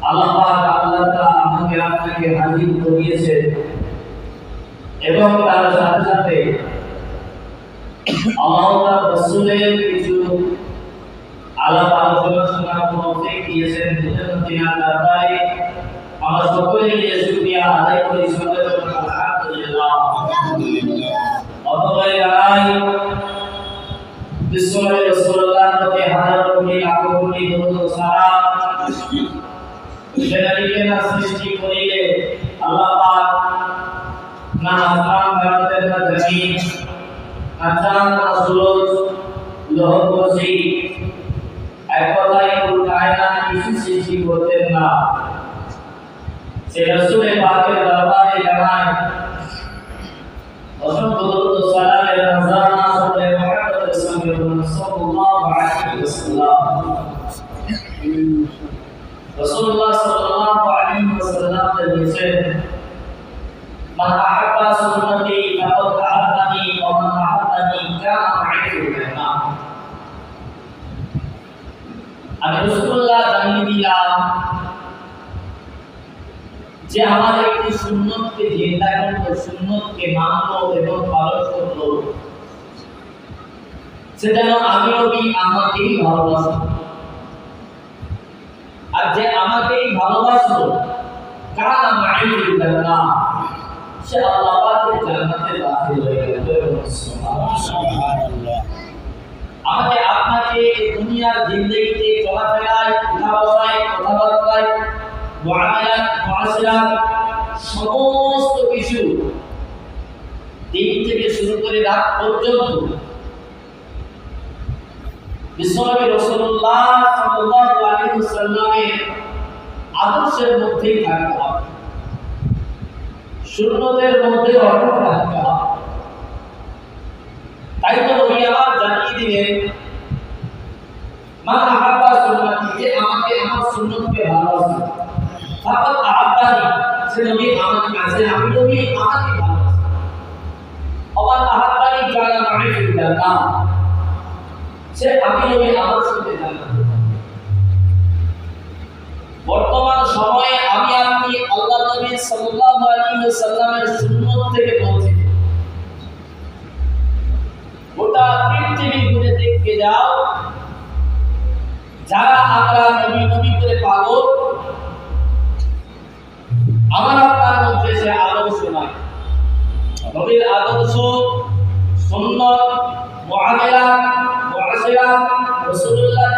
আল্লাহ পাক আল্লাহ তাআলা আমাকে আপনাকে হাজির করিয়েছে এবং তার সাথে সাথে আল্লাহ তাআলা রাসূলের কিছু আলাপ আলোচনা শোনার তৌফিক দিয়েছেন। দুনিয়ার দরবারে আমরা সকলে মিলে শুকরিয়া আদায় করি। আলহামদুলিল্লাহ অতঃপর জানাই বিশ্বনবী রাসূলুল্লাহ প্রতি হাজার কোটি লাখ কোটি দরুদ ও সালাম। সেনাকে না সৃষ্টি করিলে আল্লাহ পাক না আসমান ভারতের না জমিন না চাঁদ না সূরজ লৌহ কুরসি এক কথায় পুরো কায়নাত কিছু সৃষ্টি করতেন না। সে রাসূলে পাকের দরবারে জানায় অসংখ্য দরুদ ও সালামের রমজান আসলে মুহাম্মদ সাল্লাল্লাহু আলাইহি ওয়াসাল্লাম। রাসূলুল্লাহ সাল্লাল্লাহু আলাইহি ওয়াসাল্লাম বলেছেন, মান আহাব্বা সুন্নতি ফাকাদ আহাব্বানি ওয়া মান আহাব্বানি কানা মা'i ফিল জান্নাহ। আমি রাসূলুল্লাহ জানিয়ে দিলাম যে আমাদের একটি সুন্নতকে জিন্দা করলো, সুন্নতকে মানলো এবং পালন করলো, সে যেন আমি নবী আমাকেই ভালোবাসে। আর যে আমাকেই ভালোবাসলো কানা মা'i ফিল জান্নাহ, সে আল্লাহ পাকের জান্নাতে দাখিল হয়ে গেল। সুবহানাল্লাহ। আমাকে আপনাকে দুনিয়ার জিন্দেগিতে চলাফেরায়, উঠা বসায়, কথাবার্তায়, মুআমালাত, মুআশিরাত সমস্ত কিছু দিন থেকে শুরু করে রাত পর্যন্ত বিশ্বনবী রাসূলুল্লাহ সাল্লাল্লাহু আলাইহি ওয়াসাল্লামের আদর্শের মধ্যেই থাকতে হবে, সুন্নতের মধ্যে অটল থাকতে হবে। তাই তো নবী আমার জানিয়ে দিলেন, মান আহাব্বা সুন্নতি, যে আমাকে আমার সুন্নতকে ভালোবাসে, ফাকাদ আহাব্বানি, সে নবী আমাকে কাছে, আমি নবী আমাকে ভালোবাসে। ওয়া আহাব্বানি কানা মা'i ফিল জান্নাহ, সে আমি নবী আমার সাথে জান্নাতে। বর্তমান সময়ে আমি আপনি আল্লাহ নবী সাল্লাল্লাহু আলাইহি ওয়াসাল্লামের সুন্নাত থেকে বঞ্চিত। গোটা পৃথিবী ঘুরে দেখতে যাও, যারা আমরা নবী নবী করে পাগল, আমার আপনার মধ্যে সে আদর্শ নাই। নবীর আদর্শ, সুন্নাত, মুআমালাত, মুআশিরাত, রাসূলুল্লাহ